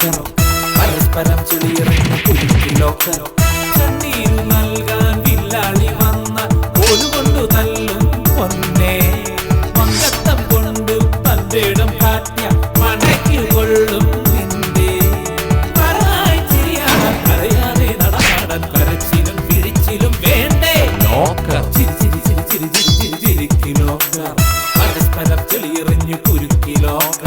Locker പരസ്പരം ചെളിയെറിഞ്ഞ് കുലുക്കി locker കണ്ണീര് നൽകാൻ വില്ലാളി വന്ന ഒന്നുകൊണ്ടു തല്ലും പൊന്നേ മങ്കത്തം കൊണ്ടു തന്റെ ഇടം കാറ്റിയ മടക്കി കൊള്ളും നിന്റെ പറയായി ചിരിയാടാൻ കരയാതെ നടനാടാൻ കരച്ചിലും പിരിച്ചിലും വേണ്ടേ ലോക്കർ ചിരി ചിരി ചിരി ചിരി ചിരി ചിരി ചിരിക്കി ലോക്കർ പരസ്പരം ചെളിയെറിഞ്ഞു കുരുക്കി ലോക്കർ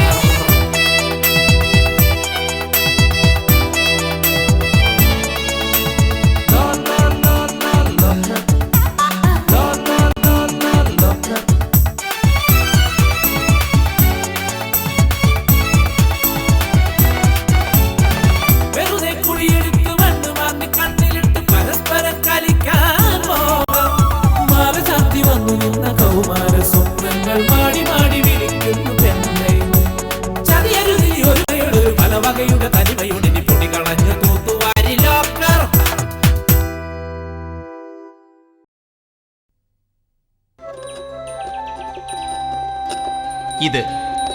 ഇത്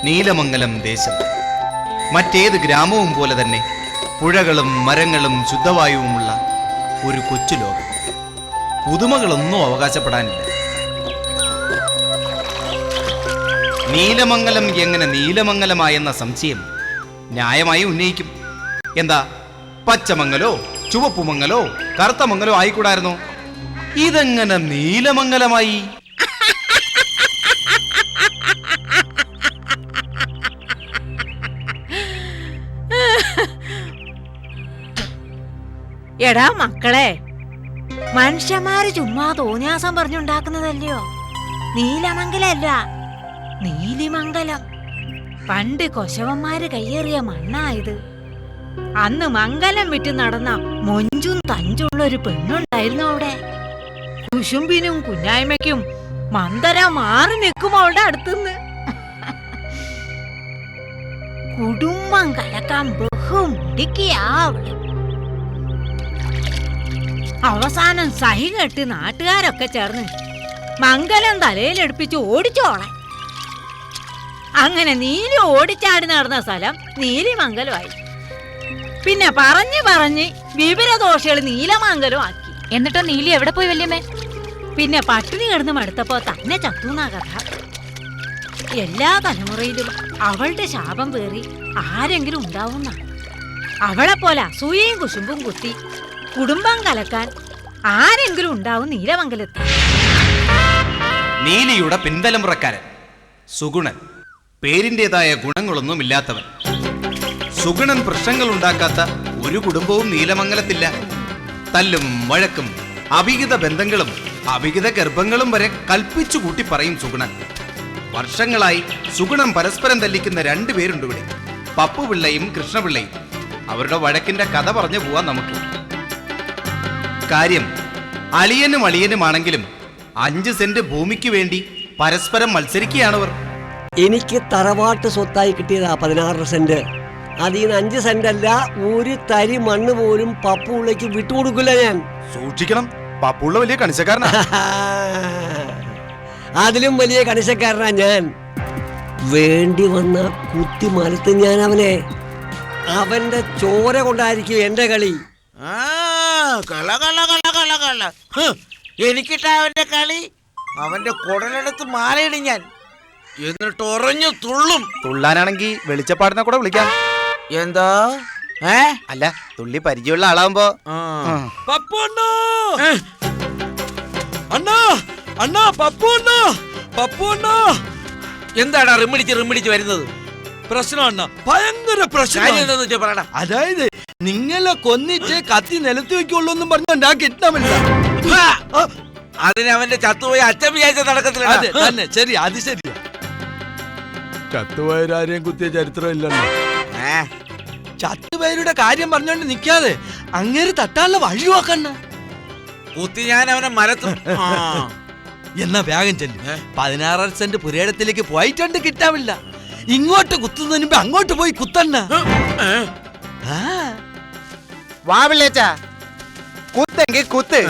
നീലമംഗലം ദേശം. മറ്റേത് ഗ്രാമവും പോലെ തന്നെ പുഴകളും മരങ്ങളും ശുദ്ധവായുവുമുള്ള ഒരു കൊച്ചു ലോകം. പുതുമകളൊന്നും അവകാശപ്പെടാനില്ല. നീലമംഗലം എങ്ങനെ നീലമംഗലമായെന്ന സംശയം ന്യായമായി ഉന്നയിക്കും. എന്താ പച്ചമംഗലോ ചുവപ്പുമംഗലോ കറുത്തമംഗലോ ആയിക്കൂടായിരുന്നോ? ഇതെങ്ങനെ നീലമംഗലമായി? എടാ മക്കളെ, മനുഷ്യന്മാര് ചുമ്മാ തോന്നിയാസം പറഞ്ഞുണ്ടാക്കുന്നതല്ലയോ. നീലമംഗലല്ല, നീലിമംഗലം. പണ്ട് കൊശവന്മാര് കയ്യേറിയ മണ്ണായത്. അന്ന് മംഗലം വിട്ട് നടന്ന മൊഞ്ചും തഞ്ചുള്ള ഒരു പെണ്ണുണ്ടായിരുന്നു അവിടെ. കുശുമ്പിനും കുഞ്ഞായ്മയ്ക്കും മന്ദരം മാറി നിൽക്കും അവളുടെ അടുത്തുനിന്ന്. കുടുംബം കലക്കാൻ ബഹുമിടുക്കിയാ അവള്. അവസാനം സഹി കെട്ടി നാട്ടുകാരൊക്കെ ചേർന്ന് മംഗലം തലയിലെടുപ്പിച്ച് ഓടിച്ചോളെ. അങ്ങനെ നീലി ഓടിച്ചാടി നടന്ന സ്ഥലം നീലിമംഗലമായി. പിന്നെ പറഞ്ഞ് പറഞ്ഞ് വിവരദോഷികൾ നീലമംഗലം ആക്കി. എന്നിട്ടോ നീലി എവിടെ പോയി വല്യമ്മേ? പിന്നെ പട്ടിണി കിടന്ന് മടുത്തപ്പോ തന്നെ ചത്തുന്നാ കഥ. എല്ലാ തലമുറയിലും അവളുടെ ശാപം പേറി ആരെങ്കിലും ഉണ്ടാവുന്ന. അവളെ പോലെ അസൂയയും കുശുമ്പും കുത്തി കുടുംബം കലക്കാൻ ആരെങ്കിലും ഉണ്ടാവും നീലമംഗലത്ത്. നീലിയുടെ പിൻതലമുറക്കാരൻ സുഗുണൻ. പേരിൻ്റെതായ ഗുണങ്ങളൊന്നുമില്ലാത്തവൻ. സുഗുണൻ പ്രശ്നങ്ങൾ ഉണ്ടാക്കാത്ത ഒരു കുടുംബവും നീലമംഗലത്തില്ല. തല്ലും വഴക്കും അവിഹിത ബന്ധങ്ങളും അവിഹിത ഗർഭങ്ങളും വരെ കൽപ്പിച്ചു കൂട്ടി പറയും സുഗുണൻ. വർഷങ്ങളായി സുഗുണൻ പരസ്പരം തല്ലിക്കുന്ന രണ്ടുപേരുണ്ട് ഇവിടെ, പപ്പുപിള്ളയും കൃഷ്ണപിള്ളയും. അവരുടെ വഴക്കിന്റെ കഥ പറഞ്ഞു പോവാൻ നമുക്ക്. കാര്യം അളിയനും അളിയനുമാണെങ്കിലും 5 സെന്റ് ഭൂമിക്ക് വേണ്ടി പരസ്പരം മത്സരിക്കുകയാണവർ. എനിക്ക് തറവാട്ട് സ്വത്തായി കിട്ടിയതാ 16 സെന്റ്. അതിൽ നിന്ന് 5 സെന്റ് അല്ല, ഒരു തരി മണ്ണ് പോലും പപ്പുള്ളക്ക് വിട്ടുകൊടുക്കില്ല ഞാൻ. സൂക്ഷിക്കണം, പപ്പുള്ള വലിയ കണിശക്കാരനാ. അതിലും വലിയ കണിശക്കാരനാ ഞാൻ. വേണ്ടി വന്ന കുത്തി മലത്ത് ഞാൻ അവനെ. അവന്റെ ചോര കൊണ്ടായിരിക്കും എന്റെ കളി. എനിക്കിട്ട അവന്റെ കളി. അവന്റെ കുടലെടുത്ത് മാലയിടും ഞാൻ, എന്നിട്ട് ഉറഞ്ഞു തുള്ളും. തുള്ളാനാണെങ്കിൽ വെളിച്ചപ്പാടിനെ കൂടെ വിളിക്കാം. എന്താ? അല്ല, തുള്ളി പരിചയമുള്ള ആളാവുമ്പോ. എന്താടാ റിമ്മിടിച്ച് വരുന്നത്? പ്രശ്നമാണ്, ഭയങ്കര പ്രശ്നം. അതായത് നിങ്ങളെ കൊന്നിച്ച് കത്തി നിലത്ത് വെക്കുള്ളൂ പറഞ്ഞാ കിട്ടാമില്ല. അതിന് അവന്റെ ചത്തുപോയി അച്ഛൻ വിചാരിച്ച നടക്കത്തില്ല. അതെ തന്നെ, ശരി, അത് ശരിയാ. ചത്തുപോയവരാരെയും കുത്തിയ ചരിത്രം ഇല്ലല്ലോ. ചത്തുപോയവരുടെ കാര്യം പറഞ്ഞോണ്ട് നിക്കാതെ അങ്ങേര് തട്ടാനുള്ള വഴി നോക്കണ്ട. കുത്തി ഞാൻ അവനെ മരത്തും. എന്നാ വേഗം ചെല്ലും. 16 സെന്റ് പുരയിടത്തിലേക്ക് പോയിട്ടുണ്ട്, കിട്ടാവില്ല. ഇങ്ങോട്ട് കുത്തുന്നതിന് മുമ്പ് അങ്ങോട്ട് പോയി കുത്തണ്ട. വാവില്ലേച്ചാ, കുത്തെങ്കിൽ കുത്ത്.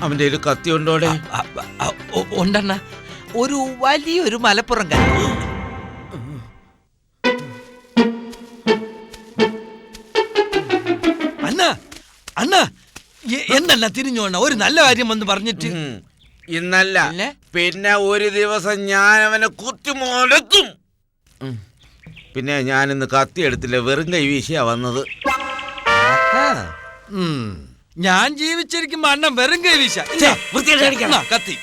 അവന്റെ ഒരു കത്തി ഉണ്ടോടെ? ഉണ്ടെണ്ണ, ഒരു വലിയൊരു മലപ്പുറം കല്ല്. അണ്ണാ അണ്ണാ എന്നല്ല തിരിഞ്ഞോണ ഒരു നല്ല കാര്യം വന്ന് പറഞ്ഞിട്ട്. ഇന്നല്ല പിന്നെ ഒരു ദിവസം ഞാൻ അവനെ കുത്തി മുടക്കും. പിന്നെ ഞാനിന്ന് കത്തി എടുത്തില്ല, വെറും കൈ വീശിയാ വന്നത്. ഞാൻ ജീവിച്ചിരിക്കുമ്പോ അണ്ണൻ വെറും കൈ വീശ കത്തി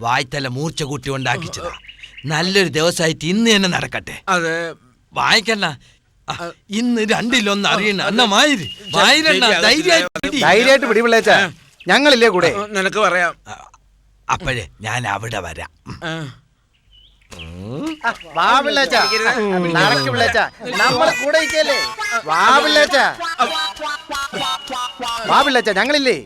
വായ്ത്തല മൂർച്ച കൂട്ടി ഉണ്ടാക്കിച്ചതാ. നല്ലൊരു ദിവസമായിട്ട് ഇന്ന് തന്നെ നടക്കട്ടെ. അത് വായിക്കണ്ണ ഇന്ന് രണ്ടിലൊന്ന് അറിയണ അന്ന മായിരി മായിരണ്ണ ധൈര്യമായിട്ട് പിടിപിള്ളേച്ച ഞങ്ങളില്ലേ കൂടെ. നിനക്ക് പറയാം. അപ്പോഴേ ഞാൻ അവിടെ വരാം. ഞങ്ങളില്ലേ.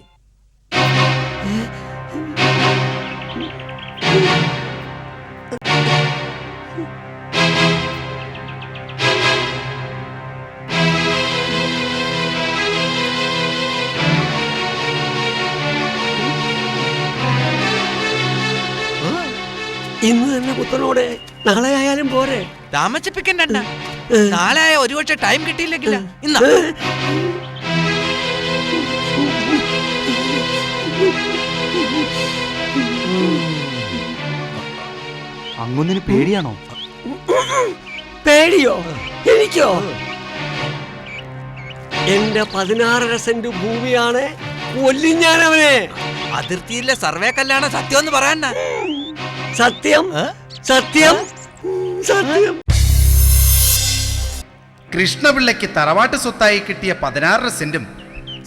ഇന്ന് തന്നെ പുത്തനോടെ നാളെ ആയാലും പോരെ. താമസിപ്പിക്കണ്ട. നാളെ ആയ ഒരു പക്ഷെ ടൈം കിട്ടിയില്ലെങ്കില ഇന്നാ അങ്ങൊന്നിന് പേടിയാണോ? പേടിയോ? എനിക്കോ? എന്റെ 16.5 സെന്റ് ഭൂമിയാണ്. കൊല്ലും ഞാൻ അവനെ. അതിർത്തിയിലെ സർവേ കല്ലാണ് സത്യം എന്ന് പറയാൻ. സത്യം സത്യം സത്യം. കൃഷ്ണപിള്ളയ്ക്ക് തറവാട്ട് സ്വത്തായി കിട്ടിയ 16 സെന്റും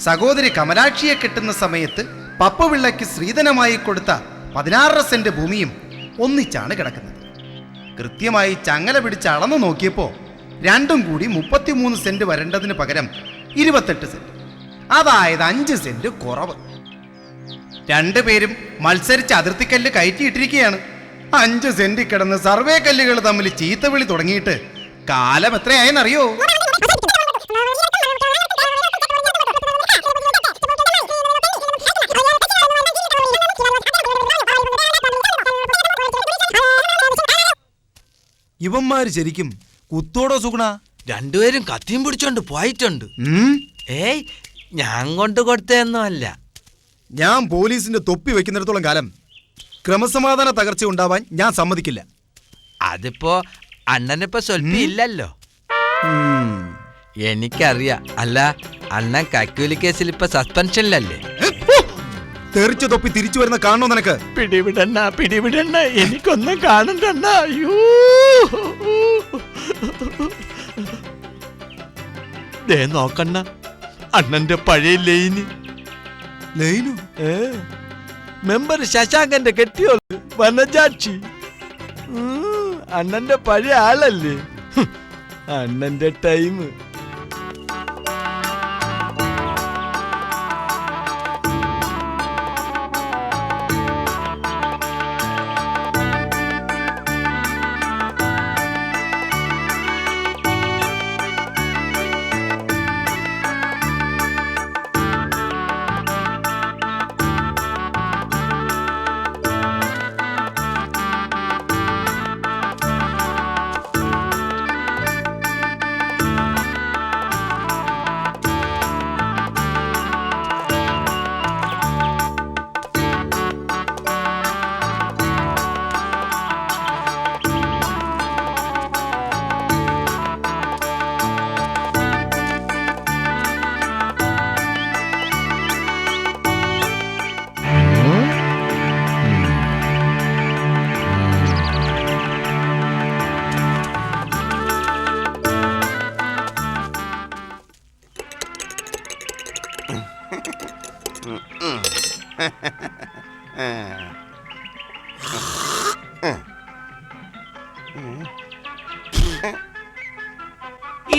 സഹോദരി കമലാക്ഷിയെ കിട്ടുന്ന സമയത്ത് പപ്പുപിള്ളയ്ക്ക് സ്ത്രീധനമായി കൊടുത്ത 16 സെന്റ് ഭൂമിയും ഒന്നിച്ചാണ് കിടക്കുന്നത്. കൃത്യമായി ചങ്ങല പിടിച്ച് അളന്നു നോക്കിയപ്പോൾ രണ്ടും കൂടി 33 സെന്റ് വരേണ്ടതിന് പകരം 28 സെന്റ്, അതായത് 5 സെന്റ് കുറവ്. രണ്ടുപേരും മത്സരിച്ച് അതിർത്തിക്കല്ല് കയറ്റിയിട്ടിരിക്കുകയാണ്. 5 സെന്റ് കിടന്ന് സർവേ കല്ലുകൾ തമ്മിൽ ചീത്തവിളി തുടങ്ങിയിട്ട് കാലം എത്രയായെന്നറിയോ? ഇവന്മാര് ശരിക്കും കുത്തോടോ സുഗുണ? രണ്ടുപേരും കത്തിയും പിടിച്ചോണ്ട് പോയിട്ടുണ്ട്. ഏയ് ഞാൻ കൊണ്ട് കൊടുത്തൊന്നും അല്ല. ഞാൻ പോലീസിന്റെ തൊപ്പി വെക്കുന്നിടത്തോളം കാലം ക്രമസമാധാന തകർച്ച ഉണ്ടാവാൻ ഞാൻ സമ്മതിക്കില്ല. അതിപ്പോ അണ്ണനിപ്പോ സ്വൽപ്പി ഇല്ലല്ലോ. എനിക്കറിയാം. അല്ല അണ്ണൻ കക്കൂലി കേസിൽ ഇപ്പൊ സസ്പെൻഷനിലല്ലേ? തെറിച്ച തൊപ്പി തിരിച്ചു വരുന്ന കാണണോ നിനക്ക്? പിടിവിടണ്ണ എനിക്കൊന്നും കാണണ്ട. അയ്യോ ദേ നോക്കണ്ണ, അണ്ണന്റെ പഴയ ലൈന്. ലൈനു? മെമ്പർ ശശാങ്കന്റെ കെട്ടിയോ വനജാക്ഷി. അണ്ണന്റെ പഴയ ആളല്ലേ. അണ്ണന്റെ ടൈം.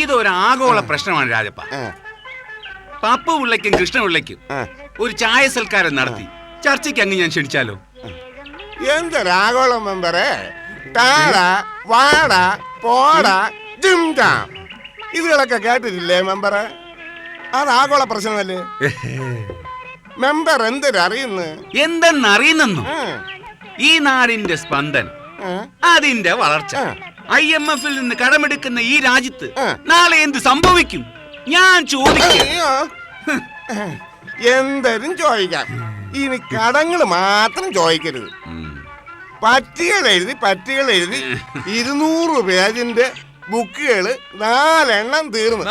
ഇതൊരു ആഗോള പ്രശ്നമാണ് രാജപ്പ. പപ്പു പിള്ളയ്ക്കും കൃഷ്ണപിള്ളയ്ക്കും ഒരു ചായ സൽക്കാരം നടത്തി ചർച്ചയ്ക്ക് അങ്ങ് ഞാൻ ക്ഷണിച്ചാലോ? എന്തൊരാഗോളം മെമ്പറേ. ടാടാ വാടാ പോടാ ജിംജാം ഇതുകളൊക്കെ കേട്ടിട്ടില്ലേ മെമ്പറെ? അത് ആഗോള പ്രശ്നമല്ലേ? മെമ്പർ എന്തൊരറിയുന്നു? എന്തെന്നറിയുന്നു? ഈ നാടിന്റെ സ്പന്ദൻ അതിന്റെ വളർച്ച. IMF നിന്ന് കടമെടുക്കുന്ന ഈ രാജ്യത്ത് നാളെ എന്ത് സംഭവിക്കും ഞാൻ ചോദിക്കും. എന്തെങ്കിലും ചോദിക്കാം, ഇനി കടങ്ങൾ മാത്രം ചോദിക്കരുത്. പറ്റികൾ എഴുതി 200 പേജിന്റെ ബുക്കുകള് 4 എണ്ണം തീർന്നു.